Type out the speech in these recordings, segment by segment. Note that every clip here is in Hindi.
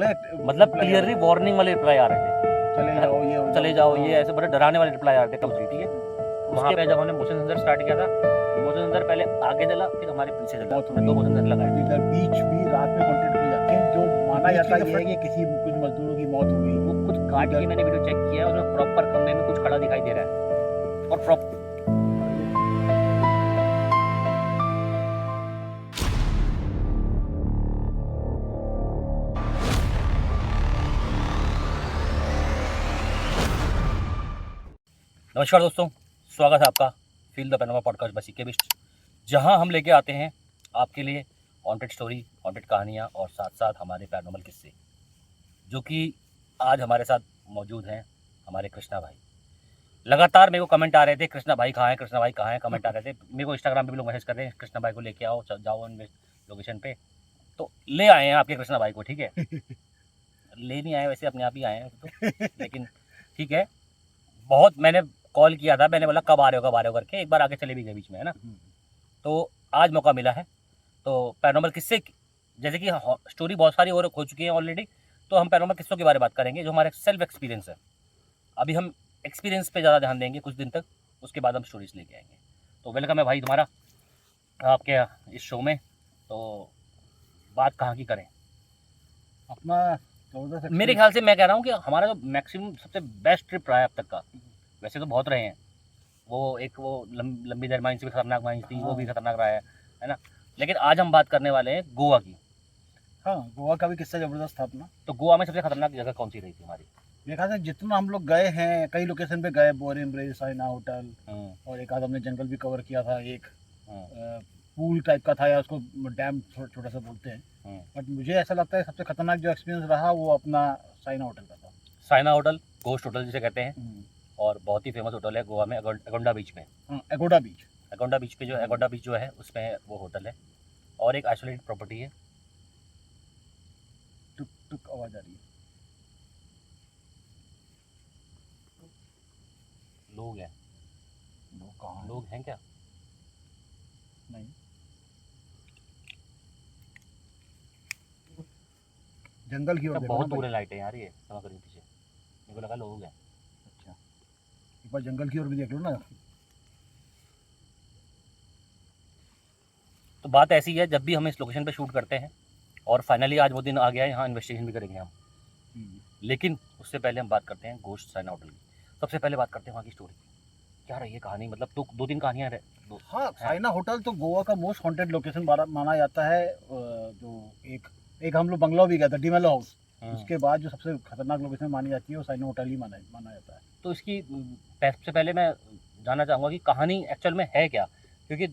मतलब क्लियरली वार्निंग वाले रिप्लाई आ रहे थे, चले जाओ ये ऐसे बड़े डराने वाले रिप्लाई आ रहे थे कंपनी, ठीक है। वहाँ पे जब हमने मोशन सेंसर स्टार्ट किया था, मोशन सेंसर पहले आगे चला फिर हमारे पीछे चला, हमने 2 मोशन सेंसर लगाए। इधर बीच भी रात में कंटेंट हो जाते हैं, जो माना जाता है कि किसी कुछ मजदूरों की मौत हो गई। वो कुछ काट के मैंने वीडियो चेक किया, उसमें प्रॉपर खंभे में कुछ खड़ा दिखाई दे रहा है और प्रॉपर नमस्कार दोस्तों, स्वागत है आपका feel the panorama podcast by C K Bisht, जहां हम लेके आते हैं आपके लिए हॉन्टेड स्टोरी, हॉन्टेड कहानियां और साथ साथ हमारे पैरानॉर्मल किस्से, जो कि आज हमारे साथ मौजूद हैं हमारे कृष्णा भाई। लगातार मेरे को कमेंट आ रहे थे, कृष्णा भाई कहाँ हैं, कृष्णा भाई कहाँ हैं, कमेंट आ रहे थे मेरे को। इंस्टाग्राम पे भी लोग मैसेज कर रहे हैं, कृष्णा भाई को लेके आओ, जाओ लोकेशन पे। तो ले आए हैं आपके कृष्णा भाई को, ठीक है। ले नहीं आए, वैसे अपने आप ही आए हैं तो, लेकिन ठीक है। बहुत मैंने कॉल किया था, मैंने बोला कब आ रहे हो करके, एक बार आके चले भी गए बीच में, है ना। तो आज मौका मिला है, तो पैरानॉर्मल किस्से, जैसे कि स्टोरी बहुत सारी और हो चुकी है ऑलरेडी, तो हम पैरानॉर्मल किस्सों के बारे में बात करेंगे जो हमारे सेल्फ एक्सपीरियंस है। अभी हम एक्सपीरियंस पे ज़्यादा ध्यान देंगे कुछ दिन तक, उसके बाद हम स्टोरीज लेके आएंगे। तो वेलकम है भाई तुम्हारा आपके इस शो में। तो बात कहाँ की करें, अपना मेरे ख्याल से मैं कह रहा हूँ कि हमारा जो मैक्सिमम सबसे बेस्ट ट्रिप रहा है अब तक का, वैसे तो बहुत रहे हैं, वो एक वो लंबी दर माइंस भी खतरनाक माइंस थी, वो भी खतरनाक रहा है ना। लेकिन आज हम बात करने वाले हैं गोवा की। हाँ, गोवा का भी किस्सा जबरदस्त था अपना। तो गोवा में सबसे खतरनाक जगह कौन सी रही थी हमारी? देखा था जितना हम लोग गए हैं, कई लोकेशन पे गए, बोरिंग ब्रिज, साइना होटल, और एक आध हमने जंगल भी कवर किया था। एक पूल टाइप का था, या उसको डैम छोटा सा बोलते हैं। बट मुझे ऐसा लगता है सबसे खतरनाक जो एक्सपीरियंस रहा वो अपना साइना होटल का था। साइना होटल, गोस्ट होटल जिसे कहते हैं, और बहुत ही फेमस होटल है गोवा में, एगोंडा बीच में। एगोडा बीच, एगोंडा बीच पे जो एगोंडा बीच जो है उसमें वो होटल है, और एक आइसोलेटेड प्रॉपर्टी है। टुक टुक आवाज आ रही है। लोग हैं, लोग कहाँ लोग हैं क्या? नहीं, जंगल की ओर देखो बहुत ना दूर भाई। है लाइटें यार, ये समझ करी पीछे, मेरे को लगा लोग हैं। अच्छा, एक बार जंगल की ओर भी देख लो ना। तो बात ऐसी है, जब भी हम इस लोकेशन पे शूट करते हैं, और फाइनली आज वो दिन आ गया है, यहाँ इन्वेस्टिगेशन भी करेंगे हम। लेकिन उससे पहले हम बात करते हैं गोश्त साइना होटल की। सबसे पहले बात करते हैं वहाँ की स्टोरी की, क्या रही है कहानी, मतलब तो 2-3 कहानियाँ हाँ, साइना होटल तो गोवा का मोस्ट हॉन्टेड लोकेशन माना जाता है। जो एक हम लोग बंगलो भी गए थे, डिमेलो हाउस। उसके बाद जो सबसे खतरनाक लोकेशन मानी जाती है वो साइना होटल ही माना जाता है। तो इसकी सबसे पहले मैं जानना चाहूँगा कि कहानी एक्चुअल में है क्या, क्योंकि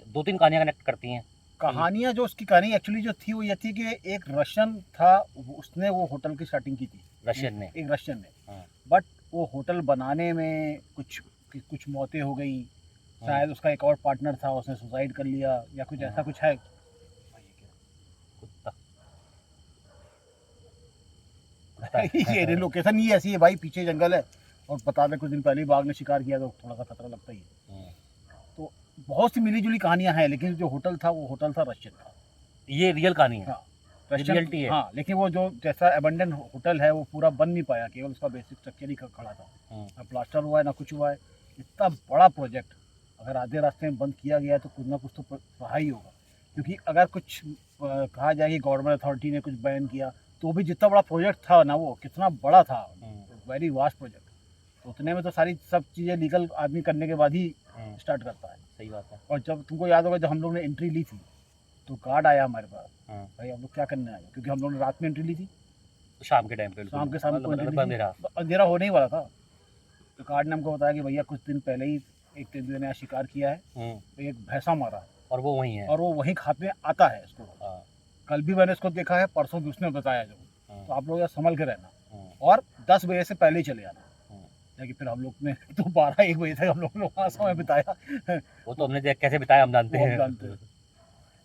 2-3 कहानियाँ कनेक्ट करती हैं। कहानियाँ जो उसकी कहानी एक्चुअली जो थी वो ये थी कि एक रशियन था, उसने वो होटल की स्टार्टिंग की थी। एक रशियन ने, बट वो होटल बनाने में कुछ मौतें हो गई। शायद उसका एक और पार्टनर था, उसने सुसाइड कर लिया या कुछ ऐसा कुछ है। ये लोकेशन ही ऐसी है भाई, पीछे जंगल है, और बता दें कुछ दिन पहले ही बाघ ने शिकार किया तो थोड़ा सा खतरा लगता ही है। तो बहुत सी मिली जुली कहानियां हैं, लेकिन जो होटल था वो होटल था रशियन का। ये रियल कहानी है? हाँ, रियलिटी है। हाँ, लेकिन वो जो जैसा एबंडन होटल है वो पूरा बन नहीं पाया, केवल उसका बेसिक स्ट्रक्चर ही खड़ा था। ना प्लास्टर हुआ है ना कुछ हुआ है। इतना बड़ा प्रोजेक्ट अगर आधे रास्ते में बंद किया गया तो कुछ ना कुछ तो रहा ही होगा, क्योंकि अगर कुछ कहा जाए कि गवर्नमेंट अथॉरिटी ने कुछ बैन किया तो भी जितना बड़ा प्रोजेक्ट था ना, वो कितना बड़ा था, वेरी वास्ट प्रोजेक्ट। तो उतने में तो सारी सब चीज़ें लीगल आदमी करने के बाद ही स्टार्ट करता है। सही बात है। और जब तुमको याद होगा, जब हम लोग ने एंट्री ली थी तो गार्ड आया हमारे पास, भाई हम लोग क्या करने आए, क्योंकि हम लोग ने रात में एंट्री ली थी, शाम के टाइम पे, शाम के सामने अंधेरा अंधेरा होने ही वाला था। तो गार्ड ने हमको बताया कि भैया कुछ दिन पहले ही एक तेंदुए ने शिकार किया है, तो एक भैंसा मारा है, और वो वहीं है, और वो वहीं खाते आता है इसको। कल भी मैंने इसको देखा है, परसों भी उसने बताया जो। तो आप लोग यार संभल के रहना, और 10 बजे से पहले ही चले आना। लेकिन फिर हम लोग ने तो 12-1 बजे तक हम लोग ने वहाँ समय बिताया। वो तो हमने कैसे बिताया हम जानते हैं।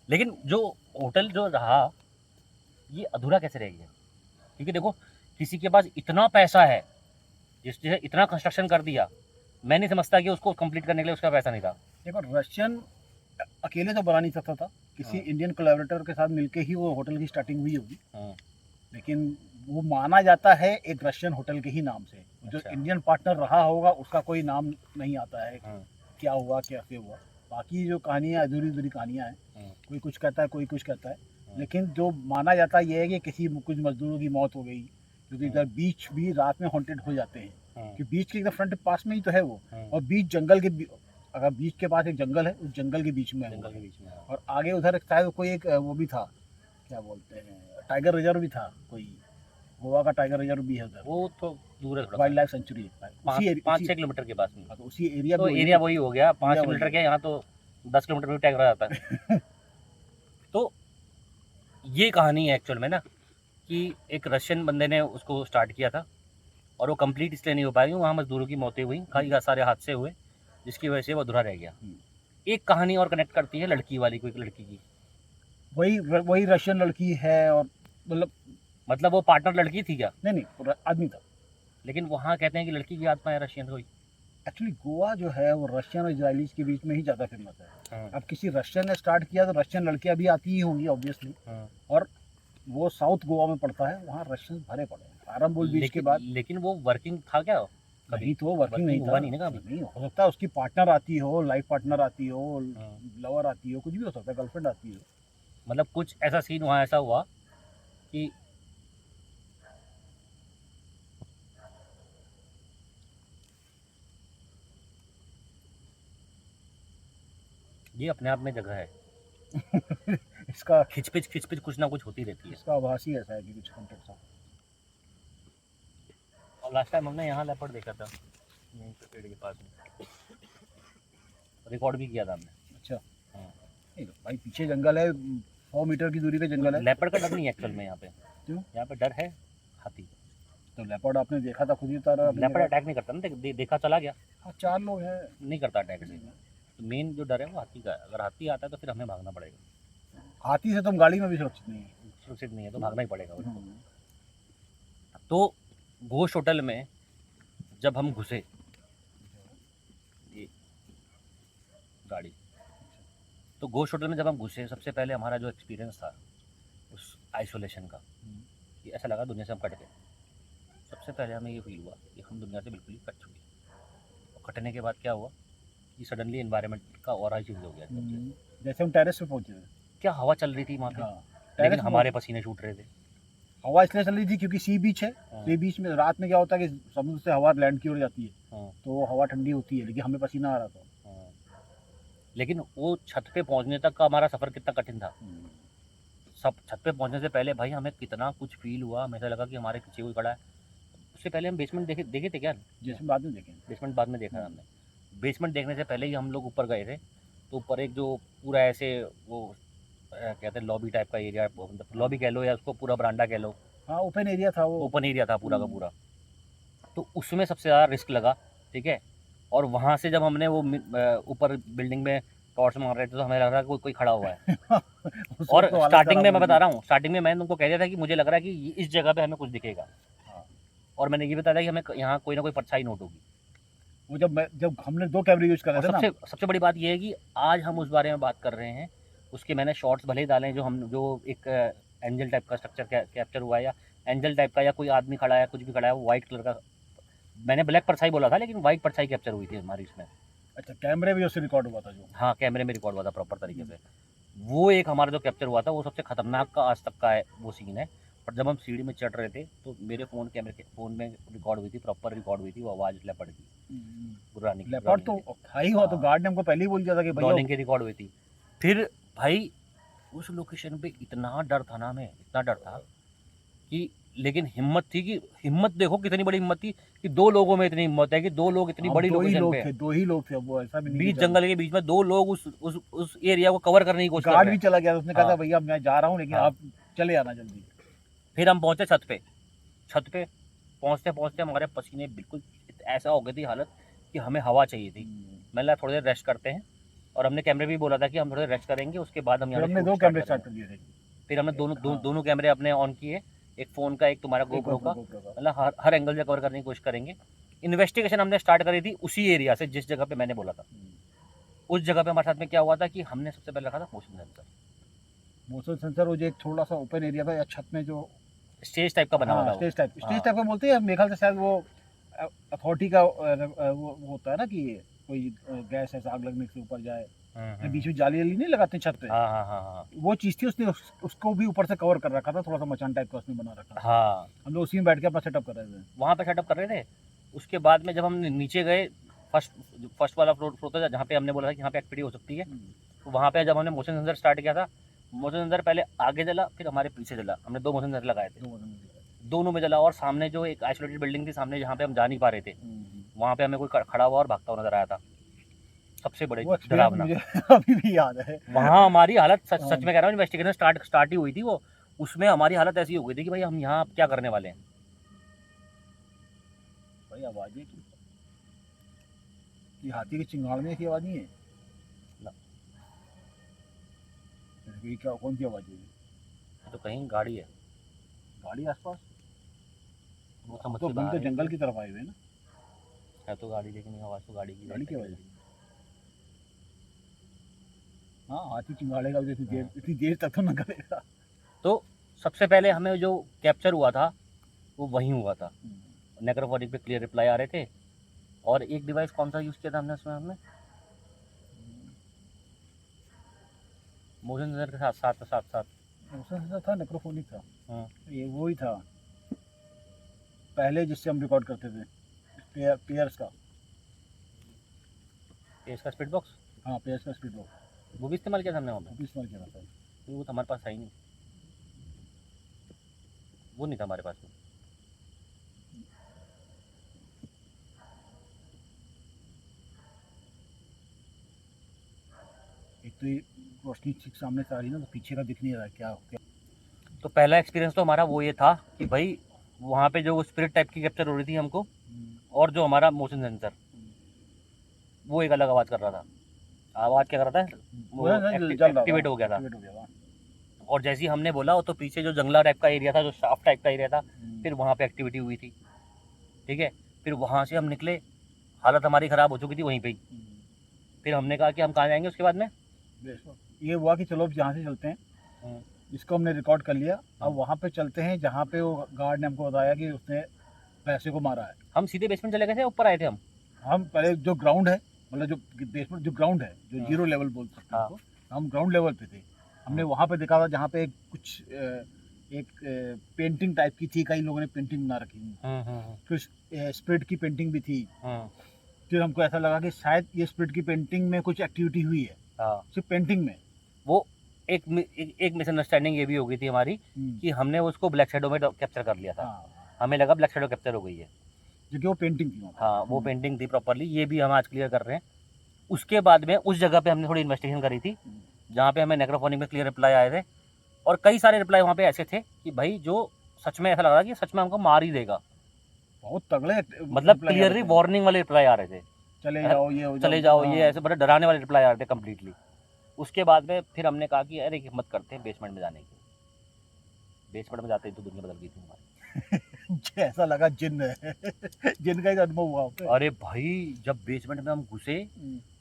लेकिन जो होटल जो रहा, ये अधूरा कैसे रह गया? क्योंकि देखो, किसी के पास इतना पैसा है जिसने इतना कंस्ट्रक्शन कर दिया, मैं नहीं समझता कि उसको कंप्लीट करने के लिए उसका पैसा नहीं था। देखो, रशियन अकेले तो बना नहीं सकता था, किसी इंडियन कोलैबोरेटर के साथ मिलके ही वो होटल की स्टार्टिंग हुई होगी। लेकिन वो माना जाता है एक रशियन होटल के ही नाम से। जो अच्छा। इंडियन पार्टनर रहा होगा उसका कोई नाम नहीं आता है, हाँ, क्या हुआ कैसे हुआ। बाकी जो कहानियाँ अधूरी अधूरी कहानियाँ हैं, हाँ, कोई कुछ कहता है कोई कुछ कहता है, हाँ, लेकिन जो माना जाता है ये है कि किसी कुछ मजदूरों की मौत हो गई, क्योंकि इधर बीच भी रात में हॉन्टेड हो जाते हैं, हाँ, कि बीच के एकदम फ्रंट पास में ही तो है वो। हाँ, और बीच जंगल के अगर बीच के पास एक जंगल है, उस जंगल के बीच में है वो। जंगल के बीच में। हाँ। और आगे उधर शायद कोई एक वो भी था, क्या बोलते हैं, टाइगर रिजर्व भी था कोई, गोवा का टाइगर रिजर्व भी है उधर, वो तो दूर है थोड़ा वाइल्ड सा, लाइफ सेंचुरी है उसी 5-6 किलोमीटर के पास में। हाँ, तो उसी एरिया तो में वही एरिया ना। वही हो गया, 5 एरिया वही किलोमीटर है। के, यहाँ तो 10 किलोमीटर भी टैग रहा जाता है। तो ये कहानी है एक्चुअल में ना, कि एक रशियन बंदे ने उसको स्टार्ट किया था, और वो कंप्लीट इसलिए नहीं हो पाई, वहाँ मजदूरों की मौतें हुई, कई सारे हादसे हुए, जिसकी वजह से वो अधूरा रह गया। एक कहानी और कनेक्ट करती है लड़की वाली, कोई लड़की की, वही वही रशियन लड़की है, और मतलब वो पार्टनर लड़की थी क्या? नहीं नहीं, आदमी था। लेकिन वहाँ कहते हैं कि लड़की की आत्मा है रशियन कोई। एक्चुअली गोवा जो है वो रशियन और इजराइलीज के बीच में ही ज़्यादा फेमस है। हाँ, अब किसी रशियन ने स्टार्ट किया तो रशियन लड़कियां भी आती ही होंगी ऑब्वियसली। हाँ। और वो साउथ गोवा में पड़ता है, वहाँ रशियन भरे पड़े हैं आरंबोल बीच के बाद। लेकिन वो वर्किंग था क्या कभी? नहीं तो वर्किंग नहीं हुआ था, नहीं ना कभी। नहीं हो सकता उसकी पार्टनर आती हो, लाइफ पार्टनर आती हो, हाँ। लवर आती हो, कुछ भी हो सकता है, गर्लफ्रेंड आती हो। मतलब कुछ ऐसा सीन वहाँ ऐसा हुआ कि ये अपने आप में जगह है, इसका खिचपिच कुछ ना कुछ होती रहती है। इसका आभास ही ऐसा है कि कुछ कॉन्टेक्ट सा। और लास्ट टाइम हमने यहाँ लेपर्ड देखा था, यहीं पे पेड़ के पास में, रिकॉर्ड भी किया था हमने। अच्छा। हाँ। नहीं तो भाई पीछे जंगल है, 100 मीटर की दूरी पे जंगल है। लेपर्ड का डर नहीं है एक्चुअल में यहाँ पे। क्यों? यहाँ पे डर है हाथी। तो लेपर्ड आपने देखा था, खुद ही उतारा आपने लेपर्ड देखा? अटैक नहीं करता ना, देखा चला गया, हाँ 4 लोग हैं। नहीं करता अटैक से। तो मेन जो डर है वो हाथी का है। अगर हाथी आता है तो फिर हमें भागना पड़ेगा, हाथी से तुम गाड़ी में भी सुरक्षित नहीं है। सुरक्षित नहीं है तो भागना ही पड़ेगा। हम्म। तो घोष होटल में जब हम घुसे, ये गाड़ी, तो घोष होटल में जब हम घुसे, सबसे पहले हमारा जो एक्सपीरियंस था उस आइसोलेशन का, कि ऐसा लगा दुनिया से हम कट गए। सबसे पहले हमें ये फील हुआ कि हम दुनिया से बिल्कुल ही कट चुके हैं। और कटने के बाद क्या हुआ कि सडनली एनवायरनमेंट का और ही चेंज हो गया। जैसे हम टेरेस पे पहुंचे थे। क्या हवा चल रही थी वहाँ पे, हाँ, लेकिन टेरेस हमारे पसीने छूट रहे थे। हवा इसलिए चल रही थी क्योंकि सी बीच है। हाँ। सी बीच में रात में क्या होता है कि समुद्र से हवा लैंड की ओर जाती है, हाँ, तो वो हवा ठंडी होती है, लेकिन हमें पसीना आ रहा था। हाँ। लेकिन वो छत पे पहुँचने तक का हमारा सफ़र कितना कठिन था। सब छत पे पहुँचने से पहले भाई हमें कितना कुछ फील हुआ, हमें ऐसा लगा कि हमारे पीछे कोई खड़ा है। उससे पहले हम बेसमेंट देखे थे क्या? जैसे बाद में देखें। बेसमेंट बाद में देखा है हमने। बेसमेंट देखने से पहले ही हम लोग ऊपर गए थे, तो ऊपर एक जो पूरा ऐसे वो कहते हैं लॉबी टाइप का एरिया, मतलब लॉबी कह लो या उसको पूरा बरांडा कह लो, हाँ ओपन एरिया था वो। ओपन एरिया था पूरा का पूरा। तो उसमें सबसे ज़्यादा रिस्क लगा, ठीक है। और वहाँ से जब हमने वो ऊपर बिल्डिंग में टॉर्च मार रहे थे तो हमें लग रहा है कोई खड़ा हुआ है। उस और वक्त तो हालत स्टार्टिंग खराब में हो मैं गई। बता रहा हूँ, स्टार्टिंग में मैंने तुमको कह दिया था कि मुझे लग रहा है कि इस जगह पे हमें कुछ दिखेगा। हाँ। और मैंने ये बताया था कि हमें यहाँ कोई ना कोई परछाई नोट होगी। वो जब हमने 2 कैमरे यूज करे और थे ना। सबसे बड़ी बात यह है कि आज हम उस बारे में बात कर रहे हैं, उसके मैंने शॉर्ट्स भले ही डाले हैं, जो एक एंजल टाइप का स्ट्रक्चर कैप्चर हुआ है, या एंजल टाइप का, या कोई आदमी खड़ा है, कुछ भी खड़ा है, वो वाइट कलर का। मैंने ब्लैक परछाई बोला था, लेकिन वाइट परछाई कैप्चर हुई थी हमारी इसमें। अच्छा, कैमरे भी उससे रिकॉर्ड हुआ था जो। हाँ, कैमरे में रिकॉर्ड हुआ था प्रॉपर तरीके से। वो एक हमारा जो कैप्चर हुआ था वो सबसे खतरनाक का आज तक का है वो सीन है। पर जब हम सीढ़ी में चढ़ रहे थे तो मेरे फ़ोन में रिकॉर्ड हुई थी, प्रॉपर रिकॉर्ड हुई थी वो आवाज़ लेपर्ड की, गुर्राने की। लेपर्ड तो था ही हुआ, तो गार्ड ने हमको पहले ही बोल दिया था कि भैया ग्रॉलिंग की रिकॉर्ड हुई थी। फिर भाई उस लोकेशन पे इतना डर था ना हमें, इतना डर था कि, लेकिन हिम्मत देखो कितनी बड़ी हिम्मत थी कि 2 लोगों में इतनी हिम्मत है कि 2 लोग इतनी बड़ी लोकेशन पे, 2 ही लोग थे, वो ऐसा भी नहीं बीच कि जंगल के बीच में 2 लोग उस एरिया को कवर करने की कोशिश कर गार्ड रहे भी हैं। चला गया, उसने कहा था हाँ। भैया मैं जा रहा हूँ, लेकिन हाँ। आप चले आना जल्दी। फिर हम पहुंचे छत पे पहुंचते पहुंचते हमारे पसीने बिल्कुल ऐसा हो गई थी हालत कि हमें हवा चाहिए थी। मैंने कहा थोड़ी देर रेस्ट करते हैं, और हमने कैमरे भी बोला था कि हम थोड़ी देर रेस्ट करेंगे, उसके बाद हम फिर यहाँ हमने शूट 2 स्टार्ट कैमरे स्टार्ट करेंगे। कर दिए थे। फिर हमने दोनों कैमरे अपने ऑन किए, एक फ़ोन का, एक तुम्हारा गोप्रो का, GoPro का। मतलब हर एंगल से कवर करने की कोशिश करेंगे। इन्वेस्टिगेशन हमने स्टार्ट करी थी उसी एरिया से जिस जगह पे मैंने बोला था। उस जगह पे हमारे साथ में क्या हुआ था कि हमने सबसे पहले रखा था मोशन सेंसर। मोशन सेंसर, वो जो एक थोड़ा सा ओपन एरिया था या छत में जो स्टेज टाइप का बना हुआ था वो। स्टेज टाइप हाँ। का बोलते हैं मेरे ख्याल से, शायद वो अथॉरिटी का वो होता है ना कि कोई गैस ऐसा आग लगने से ऊपर जाए, बीच में जाली वाली नहीं लगाते छत पे, हाँ हाँ हाँ हाँ वो चीज़ थी। उसने उसको भी ऊपर से कवर कर रखा था, थोड़ा सा मचान टाइप का उसने बना रखा था। हाँ, हम लोग उसी में बैठ के अपना सेटअप कर रहे थे। वहाँ पे सेटअप कर रहे थे। उसके बाद में जब हम नीचे गए, फर्स्ट वाला फ्लोर था जहाँ पे हमने बोला था कि यहाँ पे एक्टिविटी हो सकती है, तो वहाँ पे जब हमने मोशन सेंसर स्टार्ट किया था, मोशन सेंसर पहले आगे जला, फिर हमारे पीछे जला। हमने 2 मोशन सेंसर लगाए थे, दोनों में जला। और सामने जो एक आइसोलेटेड बिल्डिंग थी सामने, जहाँ पे हम जा नहीं पा रहे थे, वहाँ पे हमें कोई खड़ा हुआ और भागता हुआ नजर आया था। सबसे बड़े वो एक्सपीरियंस डरावना। मुझे अभी भी याद है। वहाँ हमारी हालत सच हाँ। में कह रहा हूँ, इन्वेस्टिगेशन स्टार्ट ही हुई थी वो, उसमें हमारी हालत ऐसी हो गई थी कि भाई हम यहाँ क्या करने वाले हैं। भाई आवाज़ें की, ये हाथी के चिंगाड़ने की आवाज़ नहीं है ना। ये क्या, कौन सी आवाज़ है ये? तो कहीं गाड़ी है, गाड़ी आसपास? वो समझ तो से हम बाहर तो है। जंगल की तरफ आए हुए हैं ना। है तो गाड़ी, लेकिन ये आवाज़ तो गाड़ी की गाड़ी की है। आवाज़ है। हाँ, हाथी चिंगाड़ेगा भी तो इतनी देर तक तो ना करेगा। तो सबसे पहले हमें जो कैप्चर हुआ था वो वहीं हुआ था। नेक्रोफोनिक पे क्लियर रिप्लाई आ रहे थे। और एक डिवाइस कौन सा यूज़ किया था हमने उसमें, हमने मोशन सेंसर के साथ उसमें था नेक्रोफोनिक था। हाँ। ये वो ही था पहले जिससे हम रिकॉर्ड करते थे, पेयर्स का। इसका स्पीड बॉक्स, हाँ, पेयर्स का स्पीड बॉक्स वो भी इस्तेमाल किया था हमने वहाँ वो भी इस्तेमाल किया था। पे। वो तो हमारे पास है ही नहीं, वो नहीं था हमारे पास में। एक तो ये रोशनी ठीक सामने से आ रही है ना, तो पीछे का दिख नहीं रहा है क्या क्या। तो पहला एक्सपीरियंस तो हमारा वो ये था कि भाई वहाँ पे जो स्पिरिट टाइप की कैप्चर हो रही थी हमको, और जो हमारा मोशन सेंसर वो एक अलग आवाज़ कर रहा था। आवाज़ क्या कर रहा था, वो एक्टिवेट हो गया था। और जैसे ही हमने बोला, वो तो पीछे जो जंगला टाइप का एरिया था, जो शाफ्ट टाइप का एरिया था, फिर वहाँ पे एक्टिविटी हुई थी। ठीक है, फिर वहाँ से हम निकले, हालत हमारी ख़राब हो चुकी थी वहीं पे ही। फिर हमने कहा कि हम कहाँ जाएंगे उसके बाद में। ये हुआ कि चलो अब यहाँ से चलते हैं, इसको हमने रिकॉर्ड कर लिया, अब वहाँ पे चलते हैं जहाँ पे वो गार्ड ने हमको बताया कि उसने पैसे को मारा है। हम सीधे बेसमेंट चले गए थे, ऊपर आए थे हम पहले जो ग्राउंड है, मतलब जो बेसमेंट जो ग्राउंड है, जो जीरो लेवल बोल सकते हैं उसको, हम ग्राउंड लेवल पे थे। हमने वहाँ पे देखा था जहाँ पे कुछ एक पेंटिंग टाइप की थी, कई लोगों ने पेंटिंग बना रखी थी, कुछ स्पिरिट की पेंटिंग भी थी। फिर हमको ऐसा लगा कि शायद ये स्पिरिट की पेंटिंग में कुछ एक्टिविटी हुई है, सिर्फ पेंटिंग में। वो एक मिसअंडरस्टैंडिंग ये भी हो गई थी हमारी कि हमने उसको ब्लैक शैडो में कैप्चर कर लिया था। हमें लगा ब्लैक शैडो कैप्चर हो गई है, क्योंकि वो पेंटिंग थी। हाँ, वो पेंटिंग थी प्रॉपरली, ये भी हम आज क्लियर कर रहे हैं। उसके बाद में उस जगह पे हमने थोड़ी इन्वेस्टिगेशन करी थी, जहाँ पे हमें नेक्रोफोनिक में क्लियर रिप्लाई आए थे। और कई सारे रिप्लाई वहाँ पे ऐसे थे कि भाई जो सच में ऐसा लग रहा कि सच में हमको मार ही देगा। बहुत तगड़े, मतलब क्लियरली वार्निंग वाले रिप्लाई आ रहे थे, चले जाओ ये हो चले जाओ ये, ऐसे बड़े डराने वाले रिप्लाई आ रहे थे कम्प्लीटली। उसके बाद में फिर हमने कहा कि अरे हिम्मत करते हैं बेसमेंट में जाने की। बेसमेंट में जाते ही तो दुनिया बदल गई थी हमारी। ऐसा लगा जिन है जिन का ही अनुभव हुआ। अरे भाई जब बेसमेंट में हम घुसे,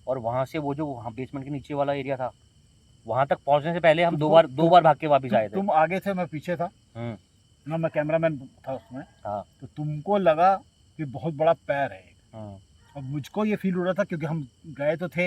और वहाँ से वो जो वहाँ बेसमेंट के नीचे वाला एरिया था, वहाँ तक पहुँचने से पहले हम दो बार भाग के वापस आए थे। तुम आगे थे, मैं पीछे था ना, मैं कैमरामैन था उसमें। हाँ। तो तुमको लगा कि बहुत बड़ा पैर है। हाँ। अब मुझको ये फील हो रहा था क्योंकि हम गए तो थे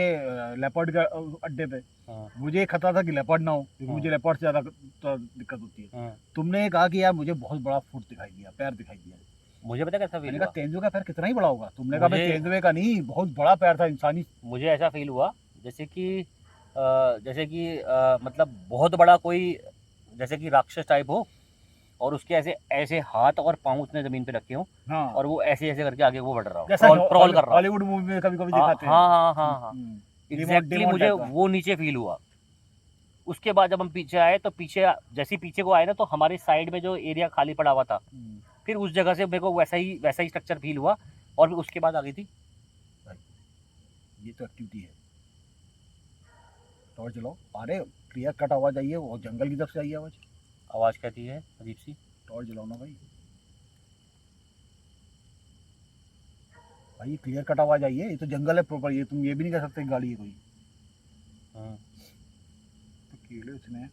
लेपर्ड के अड्डे पे। हाँ। मुझे ये खतरा था कि लेपर्ड ना हो, क्योंकि हाँ। मुझे लेपर्ड से ज़्यादा तो दिक्कत होती है। हाँ। तुमने कहा कि यार मुझे बहुत बड़ा फुट दिखाई दिया, पैर दिखाई दिया। मुझे पता कैसा फील हुआ, तेंदुए का पैर कितना ही बड़ा होगा। तुमने कहा भाई तेंदुए का नहीं, बहुत बड़ा पैर था इंसानी। मुझे ऐसा फील हुआ जैसे कि मतलब बहुत बड़ा कोई, जैसे कि राक्षस टाइप हो, और उसके ऐसे ऐसे हाथ और पाँव उसने जमीन पे रखे हो। हाँ। और वो ऐसे ऐसे करके आगे वो बढ़ रहा हो, क्रॉल कर रहा हो। हॉलीवुड मूवी में कभी कभी दिखाते हैं। हाँ हाँ हाँ हाँ, एग्जैक्टली मुझे वो नीचे फील हुआ। उसके बाद जब हम पीछे आए, तो पीछे जैसे पीछे को आए ना, तो हमारे साइड में जो एरिया खाली पड़ा हुआ था, फिर उस जगह से मेरे को वैसा ही स्ट्रक्चर फील हुआ। और फिर उसके बाद आ गई थी, ये तो एक्टिविटी है। टॉर्च जलाओ, अरे क्लियर कट आवाज आई है, वो जंगल की तरफ से आई है आवाज कहती है अजीब सी। टॉर्च जलाओ ना भाई, भाई क्लियर कट आवाज आई है, ये तो जंगल है प्रॉपर, ये तुम ये भी नहीं कह सकते गाड़ी है कोई। हाँ। तो कीड़े उसने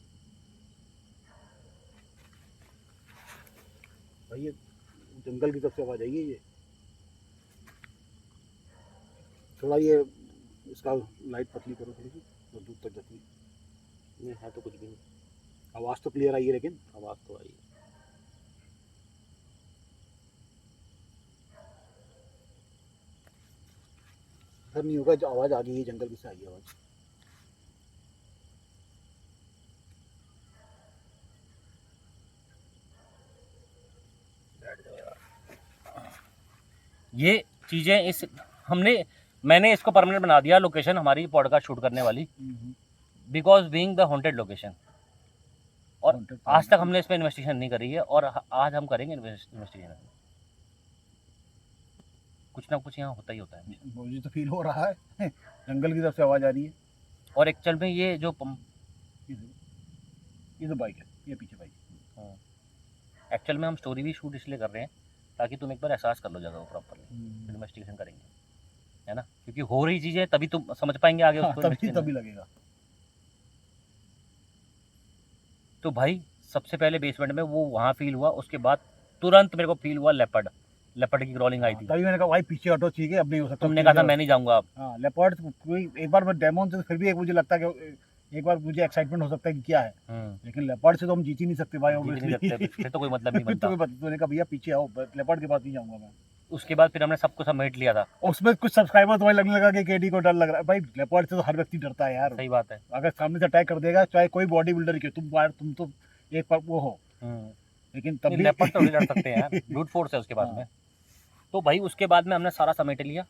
भाई ये जंगल की तरफ से आवाज़ आई है ये। थोड़ा ये इसका लाइट पतली करो थोड़ी सी, तो दूर तक जाती है। नहीं है तो कुछ भी नहीं, आवाज़ तो क्लियर आई है लेकिन आवाज़ तो आई है। सर नहीं होगा, जो आवाज़ आ गई है जंगल की से आई है आवाज़। ये चीज़ें इस मैंने इसको परमानेंट बना दिया लोकेशन हमारी पॉडकास्ट शूट करने वाली, because being the haunted location. और आज तक हमने इस पर इन्वेस्टिगेशन नहीं करी है, और आज हम करेंगे इन्वेस्टिगेशन। कुछ ना कुछ यहाँ होता ही होता है। मुझे तो फील हो रहा है जंगल की तरफ से आवाज़ आ रही है। और एक्चुअल में ये जो ये तो बाइक है, ये पीछे बाइक। एक्चुअल में हम स्टोरी भी शूट इसलिए कर रहे हैं ताकि तुम एक बार एहसास कर लो जगह को प्रॉपरली, इन्वेस्टिगेशन करेंगे, है ना, क्योंकि हो रही चीज़ें तभी तुम समझ पाएंगे आगे उसको। तभी लगेगा। तो भाई सबसे पहले बेसमेंट में वो वहाँ फील हुआ, उसके बाद तुरंत मेरे को फील हुआ लेपर्ड की क्रॉलिंग आई थी। तभी मैंने कहा भाई पीछे हटो, ठीक है अब नहीं हो सकता। तुमने कहा था मैं नहीं जाऊंगा अब। हाँ लेपर्ड कोई एक बार मैं डेमोन से फिर भी एक मुझे लगता है कि एक बार मुझे एक्साइटमेंट हो सकता है कि क्या है, लेकिन लेपर्ड से तो हम जीत ही नहीं सकते भाई। फिर तो कोई मतलब नहीं बनता। तो कहा भैया पीछे आओ, लेपर्ड के पास नहीं जाऊंगा मैं। उसके बाद फिर हमने सबको समेट लिया था। उसमें कुछ सब्सक्राइबर तुम्हें लगने लगा कि केडी को डर लग रहा है। भाई लेपर्ड से तो हर व्यक्ति डरता है यार। सही बात है। अगर सामने से अटैक कर देगा, चाहे कोई बॉडी बिल्डर की, तुम तो एक पर वो हो, लेकिन तब भी लेपर्ड तो नहीं लड़ सकते यार, ब्रूट फोर्स है उसके पास में। तो भाई उसके बाद में हमने सारा समेट लिया।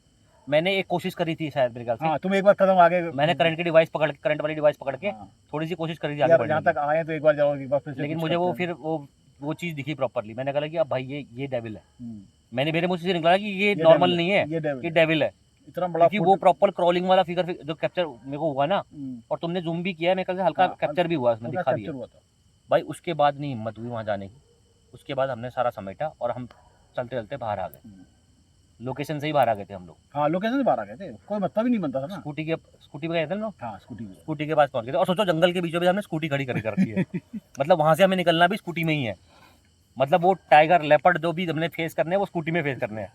मैंने एक कोशिश करी थी शायद मेरे ख्याल से। हाँ तुम एक बार कदम आगे, मैंने करंट वाली डिवाइस पकड़ के थोड़ी सी कोशिश करी थी आगे बढ़ने यहाँ तक आए तो एक बार जाओ, एक बार फिर से। लेकिन मुझे वो चीज़ दिखी प्रॉपरली। मैंने कहा कि अब भाई ये डेविल है। मैंने मेरे मुंह से निकला कि ये नॉर्मल नहीं है, ये डेविल है। इतना बड़ा, क्योंकि वो प्रॉपर क्रॉलिंग वाला फिगर जो कैप्चर मेरे को हुआ ना, और तुमने जूम भी किया है, मेरे ख्याल से हल्का कैप्चर भी हुआ, उसमें दिखा दिया भाई। उसके बाद नहीं हिम्मत हुई वहाँ जाने की। उसके बाद हमने सारा समेटा और हम चलते चलते बाहर आ गए। लोकेशन से ही बाहर आ गए थे हम लोग। हाँ लोकेशन से बाहर आ गए थे, कोई मतलब ही नहीं बनता था ना। स्कूटी पे गए थे ना। हाँ स्कूटी के पास पहुंच गए थे, और सोचो जंगल के बीचों बीच हमने स्कूटी खड़ी कर रखी है। मतलब वहां से हमें निकलना भी स्कूटी में ही है। मतलब वो टाइगर लेपर्ड जो भी हमने फेस करने हैं वो स्कूटी में फेस करने हैं।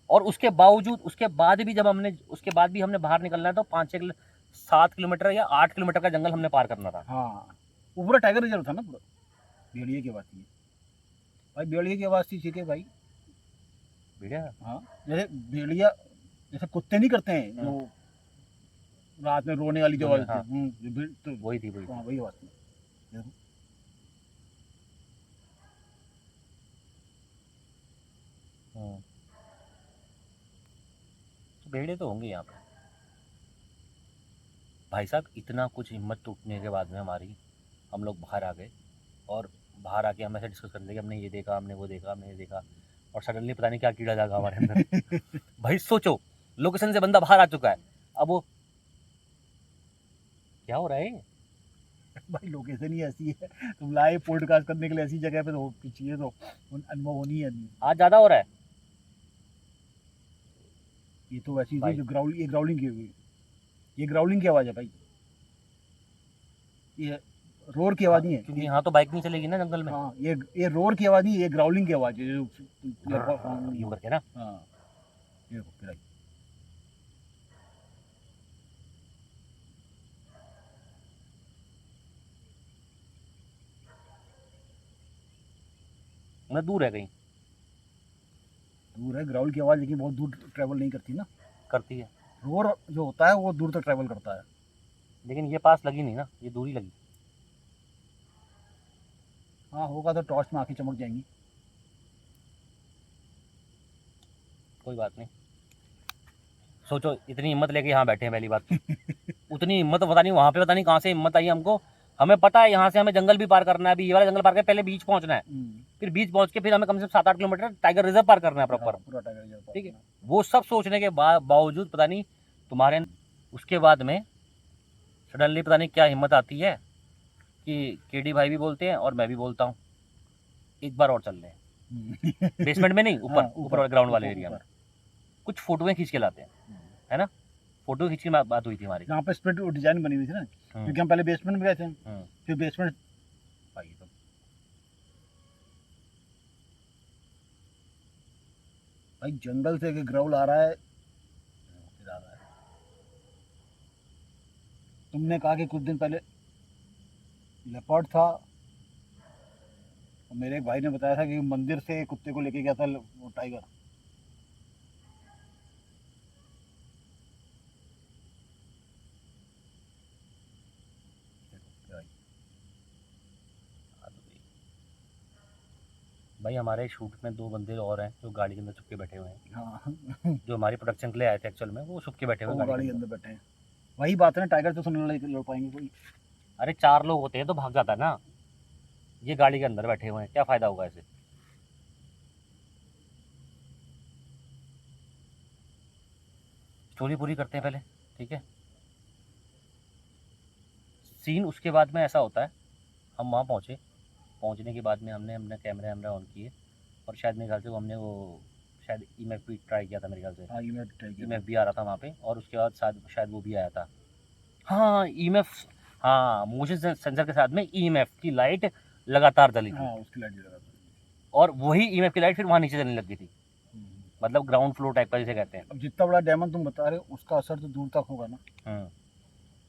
और उसके बाद भी हमने बाहर निकलना है तो 7 किलोमीटर या 8 किलोमीटर का जंगल हमने पार करना था। हाँ वो पूरा टाइगर रिजर्व था ना, पूरा भेड़िए की आवाज़ थी भाई, भेड़िए की आवाज़ थी, ठीक है भाई। भेड़िया, हाँ जैसे भेड़िया, जैसे कुत्ते नहीं करते हैं जो रात में रोने वाली जो आवाज़ थी, तो वही थी। हाँ वही आवाज़ थी। तो भेड़े तो होंगे यहाँ पे भाई साहब। इतना कुछ हिम्मत टूटने के बाद में हम लोग बाहर आ गए, और बाहर आके हम ऐसे डिस्कस कर रहे कि हमने ये देखा, हमने वो देखा, हमने ये देखा, और सडनली पता नहीं क्या कीड़ा जागा हमारे अंदर। भाई सोचो, लोकेशन से बंदा बाहर आ चुका है, अब वो क्या हो रहा है। भाई लोकेशन ही ऐसी है, तुम लाइव पॉडकास्ट करने के लिए ऐसी जगह पे तो चाहिए, तो अनुभव होनी है। आज ज़्यादा हो रहा है ये तो वैसी थी जो ग्राउलिंग की हुई, ये ग्राउलिंग की आवाज़ है भाई, ये रोर की आवाज़ नहीं है। क्योंकि यहाँ तो बाइक नहीं चलेगी ना जंगल में। हाँ ये रोर की आवाज़ नहीं, ये ग्राउलिंग की आवाज़ है जो यूं करके ना। हाँ ये फिर मैं दूर है कहीं, दूर है ग्राउल की आवाज़, लेकिन बहुत दूर ट्रैवल नहीं करती ना। करती है, रोर जो होता है वो दूर तक ट्रैवल करता है। लेकिन ये पास लगी नहीं ना, ये दूरी लगी। हाँ होगा तो टॉर्च में आंखें चमक जाएंगी। कोई बात नहीं। सोचो इतनी हिम्मत लेके यहाँ बैठे हैं, पहली बात तो उतनी हिम्मत पता नहीं वहाँ पे, पता नहीं कहाँ से हिम्मत आई हमको। हमें पता है यहाँ से हमें जंगल भी पार करना है, अभी ये वाला जंगल पार करके पहले बीच पहुँचना है, फिर बीच पहुँच के फिर हमें कम से कम 7-8 किलोमीटर टाइगर रिजर्व पार करना है प्रॉपर। पूरा टाइगर रिजर्व, ठीक है। वो सब सोचने के बावजूद पता नहीं तुम्हारे, उसके बाद में सडनली पता नहीं क्या हिम्मत आती है कि केडी भाई भी बोलते हैं और मैं भी बोलता हूँ, एक बार और चल रहे हैं। बेसमेंट में नहीं, ऊपर ग्राउंड वाले एरिया में कुछ फोटोएं खींच के लाते हैं, है ना। फोटो खींच की बात हुई थी हमारी, यहाँ पे स्प्लिट डिजाइन बनी हुई थी ना, क्योंकि हम पहले बेसमेंट में गए थे, फिर बेसमेंट भाई जंगल से एक ग्राउल आ रहा है। फिर आ रहा है। तुमने कहा कि कुछ दिन पहले लेपर्ड था, और मेरे एक भाई ने बताया था कि मंदिर से कुत्ते को लेके गया था वो टाइगर। देखो, भाई आ तो गई। भाई हमारे शूट में 2 बंदे और हैं जो गाड़ी के अंदर छुप के बैठे हुए हैं। हाँ जो हमारी प्रोडक्शन के लिए आए थे एक्चुअल में, वो छुप के बैठे हुए वो हैं गाड़ी गाड़ी के के अंदर अंदर। बैठे हैं। वही बात है ना, टाइगर तो सुनने लड़ पाएंगे कोई। अरे 4 लोग होते हैं तो भाग जाता है ना। ये गाड़ी के अंदर बैठे हुए हैं, क्या फ़ायदा होगा ऐसे। स्टोरी पूरी करते हैं पहले, ठीक है। सीन उसके बाद में ऐसा होता है, हम वहाँ पहुँचे। पहुँचने के बाद में हमने अपने कैमरे वैमरे ऑन किए, और शायद मेरे ख्याल से वो हमने वो शायद ईएमएफ भी ट्राई किया था मेरे ख्याल से। हाँ ये मैं टाइगर। ईएमएफ भी आ रहा था वहाँ पे, और उसके बाद शायद वो भी आया था। हाँ ईएमएफ। हाँ, मोशन सेंसर के साथ में ईएमएफ की लाइट लगातार जली थी। हाँ उसकी लाइट जला था। और वही ईएमएफ की लाइट फिर वहाँ नीचे जलने लग गई थी, हम्म। मतलब ग्राउंड फ्लोर टाइप का जिसे कहते हैं। अब जितना बड़ा डायमंड तुम बता रहे हो उसका असर तो दूर तक होगा ना।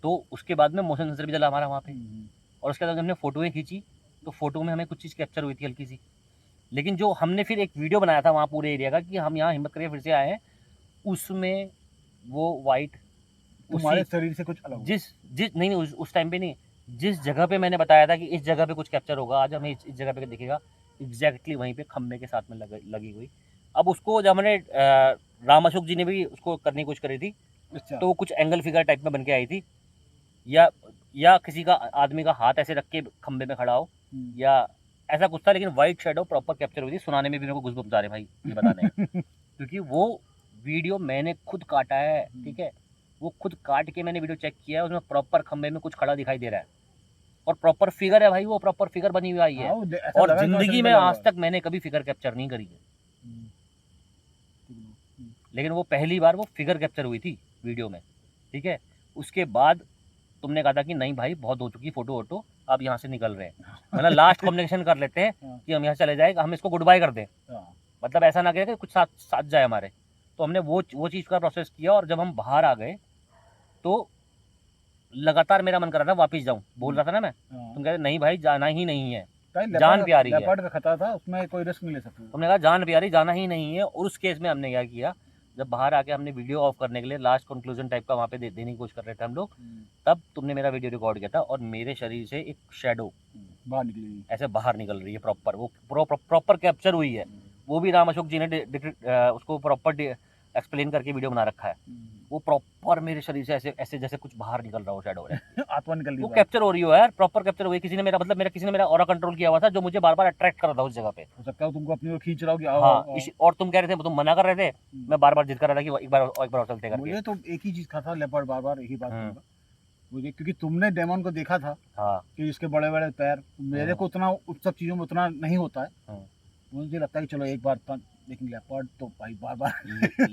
तो उसके बाद में मोशन सेंसर भी जला हमारा वहाँ पे। हम्म। और उसके बाद हमने फ़ोटोएँ खींची, तो फ़ोटो में हमें कुछ चीज़ कैप्चर हुई थी हल्की सी। लेकिन जो हमने फिर एक वीडियो बनाया था वहाँ पूरे एरिया का कि हम यहाँ हिम्मत करके फिर से आए हैं, उसमें वो वाइट तुम्हारे उसी शरीर से कुछ अलग होगा। जिस जिस नहीं नहीं उस टाइम पे नहीं, जिस जगह पे मैंने बताया था कि इस जगह पे कुछ कैप्चर होगा, आज हमें इस जगह पे दिखेगा, एग्जैक्टली वहीं पे खम्भे के साथ में लगी हुई। अब उसको जब हमने राम अशोक जी ने भी उसको करने की कोशिश करी थी, अच्छा। तो वो कुछ एंगल फिगर टाइप में बन के आई थी, या किसी का आदमी का हाथ ऐसे रख के खंबे में खड़ा हो, या ऐसा कुछ था। लेकिन वाइट शेडो प्रॉपर कैप्चर हुई थी। सुनाने में भी मेरे को गुज़बम्स आ रहे भाई ये बताने में। क्योंकि वो वीडियो मैंने खुद काटा है, ठीक है। वो खुद काट के मैंने वीडियो चेक किया है, उसमें प्रॉपर खंबे में कुछ खड़ा दिखाई दे रहा है, और प्रॉपर फिगर है भाई, वो प्रॉपर फिगर बनी हुई आई है। हाँ, ऐसा और लगा कि जिंदगी असली में लगा आज है। तक मैंने कभी फिगर कैप्चर नहीं करी है, हम्म। लेकिन वो पहली बार वो फिगर कैप्चर हुई थी वीडियो में, ठीक है। उसके बाद तुमने कहा था कि नहीं भाई बहुत हो चुकी फ़ोटो वोटो, अब यहाँ से निकल रहे हैं, मतलब लास्ट कॉम्बिनेशन कर लेते हैं हाँ। कि हम यहाँ चले जाए, हम इसको गुड बाय कर दें। हाँ। मतलब ऐसा ना कहे कि कुछ साथ साथ जाए हमारे। तो हमने वो चीज़ का प्रोसेस किया, और जब हम बाहर आ गए तो लगातार मेरा मन कर रहा था वापस जाऊँ, बोल रहा था ना मैं। हाँ। तुम कह रहे नहीं भाई जाना ही नहीं है, भाई जान प्यारी है। लेपर्ड का खतरा था, उसमें कोई रिस्क नहीं ले सकते। तुमने कहा जान प्यारी, जाना ही नहीं है। और उस केस में हमने क्या किया, जब बाहर आके हमने वीडियो ऑफ करने के लिए लास्ट कंक्लूजन टाइप का वहाँ पे देने की कोशिश कर रहे थे हम लोग, तब तुमने मेरा वीडियो रिकॉर्ड किया था, और मेरे शरीर से एक शेडो बाहर निकली। ऐसे बाहर निकल रही है प्रॉपर, वो प्रॉपर कैप्चर हुई है। वो भी राम अशोक जी ने उसको प्रॉपर एक्सप्लेन करके वीडियो बना रखा है। वो प्रॉपर मेरे शरीर से ऐसे ऐसे जैसे कुछ बाहर निकल रहा हो शेडो, आत्मा निकल रही वो है। कैप्चर हो रही हो यार, प्रॉपर कैप्चर हो गई। किसी ने मेरा मतलब मेरा किसी ने मेरा ऑरा कंट्रोल किया हुआ था, जो मुझे बार बार अट्रैक्ट कर रहा था उस जगह पे। हो सकता है तुमको अपनी ओर खींच रहा हो कि आओ हाँ आओ। और तुम कह रहे थे, तुम मना कर रहे थे, मैं बार बार जिद कर रहा था कि एक बार और चलते करके। मुझे तो एक ही चीज था लेपर्ड, बार बार एक ही बात कहूंगा मुझे, क्योंकि तुमने डेमन को देखा था हाँ कि इसके बड़े बड़े पैर, मेरे को उतना उस सब चीजों में उतना नहीं होता है। मुझे लगता है कि चलो एक बार लेकिन लेपर्ड तो भाई बार बार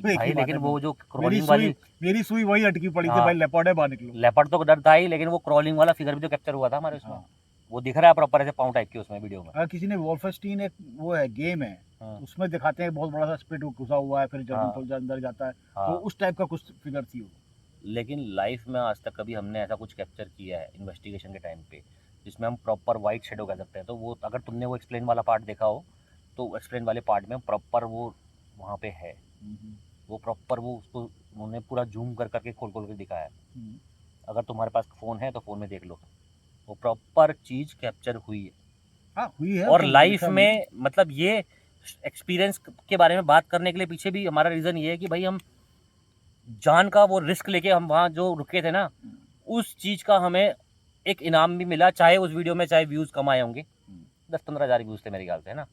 भाई लेकिन वो जो मेरी क्रॉलिंग वाली, मेरी सुई वही अटकी पड़ी थी हाँ। भाई, लेपर्ड है बाहर निकलो। लेपर्ड तो डर था ही, लेकिन वो क्रॉलिंग वाला फिगर भी तो कैप्चर हुआ था हमारे उसमें। हाँ। वो दिख रहा है प्रॉपर ऐसे पाँव टाइप के उसमें वीडियो में। अगर किसी ने वॉल्फेंस्टीन एक वो है गेम है, उसमें दिखाते हैं बहुत बड़ा सा स्पिट घुसा हुआ है, फिर जर्मन सोल्जर अंदर जाता है, तो उस टाइप का कुछ फिगर थी वो। लेकिन लाइफ में आज तक कभी हमने ऐसा कुछ कैप्चर किया है इन्वेस्टिगेशन के टाइम पे, जिसमें हम प्रॉपर वाइट शेडो कह सकते हैं। तो वो अगर तुमने वो एक्सप्लेन वाला पार्ट देखा हो, तो एक्सप्लेन वाले पार्ट में प्रॉपर वो वहाँ पे है। वो प्रॉपर वो उसको उन्होंने पूरा जूम कर करके खोल के दिखाया है। अगर तुम्हारे पास फ़ोन है तो फ़ोन में देख लो, वो प्रॉपर चीज़ कैप्चर हुई है। हाँ हुई है। और लाइफ में मतलब ये एक्सपीरियंस के बारे में बात करने के लिए पीछे भी हमारा रीज़न ये है कि भाई हम जान का वो रिस्क लेके हम वहाँ जो रुके थे ना, उस चीज़ का हमें एक इनाम भी मिला। चाहे उस वीडियो में चाहे व्यूज़ कम आए होंगे, 10-15 हज़ार व्यूज़ थे मेरे ख्याल से, है ना।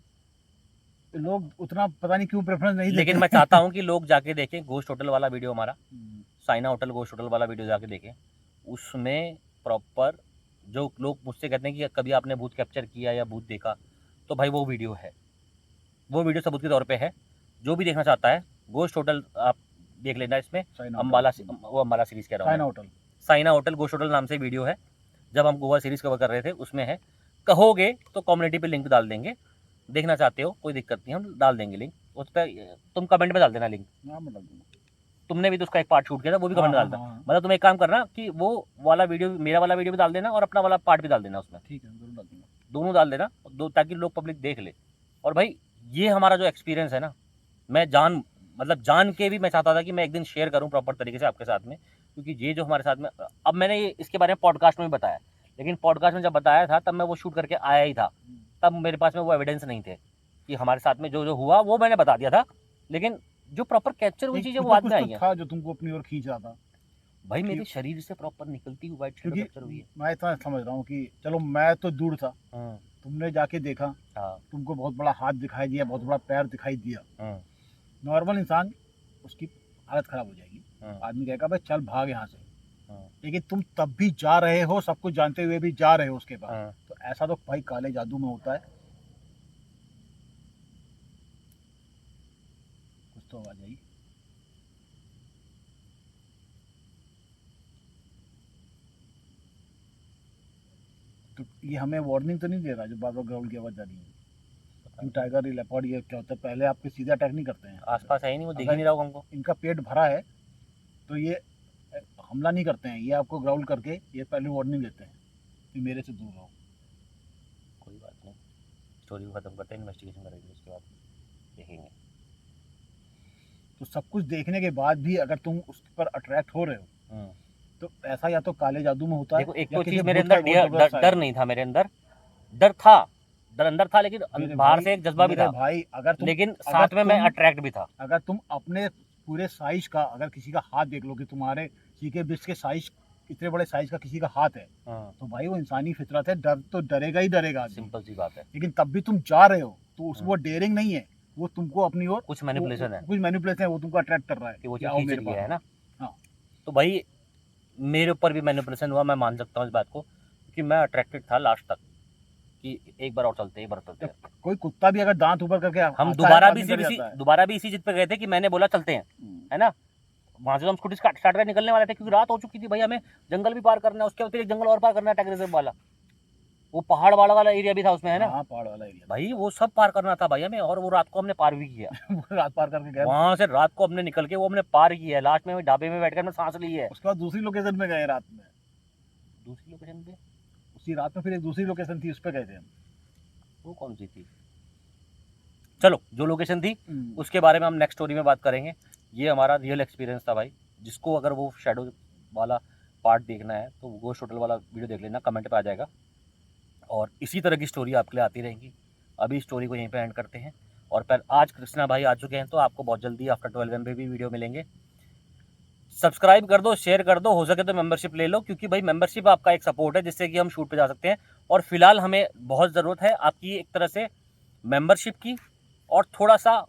लोग उतना पता नहीं क्यों प्रेफरेंस नहीं देते। लेकिन मैं चाहता हूँ कि लोग जाके देखें गोश्त होटल वाला वीडियो हमारा, साइना होटल गोश्त होटल वाला वीडियो जाके देखें। उसमें प्रॉपर जो लोग मुझसे कहते हैं कि कभी आपने भूत कैप्चर किया या भूत देखा, तो भाई वो वीडियो है, वो वीडियो सबूत के तौर पे है। जो भी देखना चाहता है गोश्त होटल आप देख लेना। इसमें अम्बाला सीरीज़ कह रहा हूँ, साइना होटल गोश्त होटल नाम से वीडियो है। जब हम गोवा सीरीज़ कवर कर रहे थे उसमें है। कहोगे तो कम्युनिटी पे लिंक डाल देंगे, देखना चाहते हो कोई दिक्कत नहीं, हम डाल देंगे लिंक। उस पर तुम कमेंट में डाल देना लिंक। हाँ मैं डाल दूंगा। तुमने भी तो उसका एक पार्ट शूट किया था, वो भी कमेंट में डाल देना। मतलब तुम एक काम करना कि वो वाला वीडियो, मेरा वाला वीडियो भी डाल देना और अपना वाला पार्ट भी डाल देना उसमें। ठीक है, जरूर डाल दूंगा। दोनों डाल देना ताकि लोग पब्लिक देख ले। और भाई ये हमारा जो एक्सपीरियंस है ना, मैं जान के भी मैं चाहता था कि मैं एक दिन शेयर करूं प्रॉपर तरीके से आपके साथ में, क्योंकि ये जो हमारे साथ में, अब मैंने इसके बारे में पॉडकास्ट में भी बताया, लेकिन पॉडकास्ट में जब बताया था तब मैं वो शूट करके आया ही था, तब मेरे पास में वो एविडेंस नहीं थे कि हमारे साथ में जो जो हुआ वो मैंने बता दिया था, लेकिन जो प्रॉपर कैप्चर हुई चीज़ें वो बाद में आई हैं। था जो तुमको अपनी ओर खींच रहा था भाई मेरे शरीर से प्रॉपर निकलती हुई वाइट शैडो कैप्चर हुई है। मैं इतना समझ रहा हूँ कि चलो मैं तो दूर था, तुमने जाके देखा, तुमको बहुत बड़ा हाथ दिखाई दिया, बहुत बड़ा पैर दिखाई दिया। नॉर्मल इंसान उसकी हालत खराब हो जाएगी, आदमी कहेगा भाई चल भाग यहाँ से, लेकिन तुम तब भी जा रहे हो, सब कुछ जानते हुए भी जा रहे हो उसके पास, तो ऐसा तो भाई काले जादू में होता है। कुछ तो आवाज आई। तो ये हमें वार्निंग तो नहीं दे रहा जो बार बार ग्राउंड की आवाज आ रही है? टाइगर, लेपर्ड, ये क्या होता है, पहले आपके सीधे अटैक नहीं करते हैं, आसपास है ही नहीं, वो दिख ही नहीं रहा हमको। इनका पेट भरा है तो ये हमला नहीं करते हैं, ये आपको ग्राउल करके ये पहले वार्निंग देते हैं कि मेरे से दूर रहो। कोई बात नहीं, स्टोरी को खत्म करते हैं, इन्वेस्टिगेशन करेंगे, उसके बाद देखेंगे। तो सब कुछ देखने के बाद भी अगर तुम उस पर अट्रैक्ट हो रहे हो तो ऐसा या तो काले जादू में होता है। देखो एक तो चीज मेरे अंदर डर नहीं था, मेरे अंदर डर अंदर था, लेकिन बाहर से एक जज्बा भी था भाई। लेकिन साथ में मैं अट्रैक्ट भी था। अगर तुम अपने पूरे साइज का अगर किसी का हाथ देख लो कि तुम्हारे सीके बिस्ट के साइज, इतने बड़े साइज का किसी का हाथ है, तो भाई वो इंसानी फितरत है, डर तो डरेगा ही डरेगा, सिंपल सी बात है। लेकिन तब भी तुम जा रहे हो तो वो डेयरिंग नहीं है, वो तुमको अपनी ओर कुछ मैनिपुलेशन है, वो तुमको अट्रैक्ट कर रहा है कि वो चीज खींच रही है ना। हाँ, तो भाई मेरे ऊपर भी मैनिपुलेशन हुआ, मैं मान सकता हूँ इस बात को, क्योंकि मैं अट्रैक्टेड था लास्ट तक कि एक बार और चलते हैं। कोई कुत्ता भी अगर दांत ऊपर करके हम दोबारा भी इसी जिद पे गए थे कि मैंने बोला चलते हैं, है ना। वहाँ से तो हम स्कूटी स्टार्ट कर निकलने वाले थे, क्योंकि रात हो चुकी थी भाई, हमें जंगल भी पार करना है, उसके बाद एक जंगल और पार करना है, टाइगर रिजर्व वाला, वो पहाड़ वाला एरिया भी था उसमें, है ना। हाँ, पहाड़ वाला एरिया भाई, वो सब पार करना था भाई हमें, और वो रात को हमने पार भी किया। रात पार करके गए वहाँ से, रात को हमने निकल के वो हमने पार किया है, लास्ट में ढाबे में बैठकर हमने सांस ली है। उसके बाद दूसरी लोकेशन में गए रात में, दूसरी लोकेशन पे उसी रात में फिर एक दूसरी लोकेशन थी, उस पर गए थे हम। वो कौन सी थी? चलो, जो लोकेशन थी उसके बारे में हम नेक्स्ट स्टोरी में बात करेंगे। ये हमारा रियल एक्सपीरियंस था भाई। जिसको अगर वो शैडो वाला पार्ट देखना है तो गोश्त होटल वाला वीडियो देख लेना, कमेंट पे आ जाएगा, और इसी तरह की स्टोरी आपके लिए आती रहेंगी। अभी स्टोरी को यहीं पे एंड करते हैं, और पर आज कृष्णा भाई आ चुके हैं, तो आपको बहुत जल्दी आफ्टर 12 में भी वीडियो मिलेंगे। सब्सक्राइब कर दो, शेयर कर दो, हो सके तो मेंबरशिप ले लो, क्योंकि भाई मेंबरशिप आपका एक सपोर्ट है जिससे कि हम शूट पे जा सकते हैं। और फिलहाल हमें बहुत ज़रूरत है आपकी एक तरह से मेंबरशिप की, और थोड़ा सा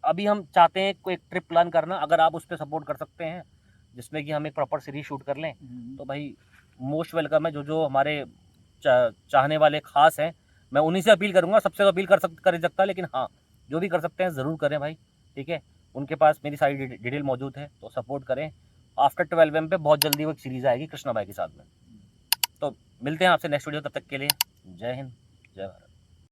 अभी हम चाहते हैं कोई एक ट्रिप प्लान करना, अगर आप उस पर सपोर्ट कर सकते हैं जिसमें कि हम एक प्रॉपर सीरीज शूट कर लें, तो भाई मोस्ट वेलकम है। जो हमारे चाहने वाले खास हैं, मैं उन्हीं से अपील करूँगा, सबसे तो अपील कर सकता, लेकिन हाँ, जो भी कर सकते हैं ज़रूर करें भाई, ठीक है। उनके पास मेरी सारी डिटेल मौजूद है, तो सपोर्ट करें। आफ्टर 12 पे बहुत जल्दी वो एक सीरीज़ आएगी कृष्णा भाई के साथ में। तो मिलते हैं आपसे नेक्स्ट वीडियो, तब तक के लिए जय हिंद, जय भारत।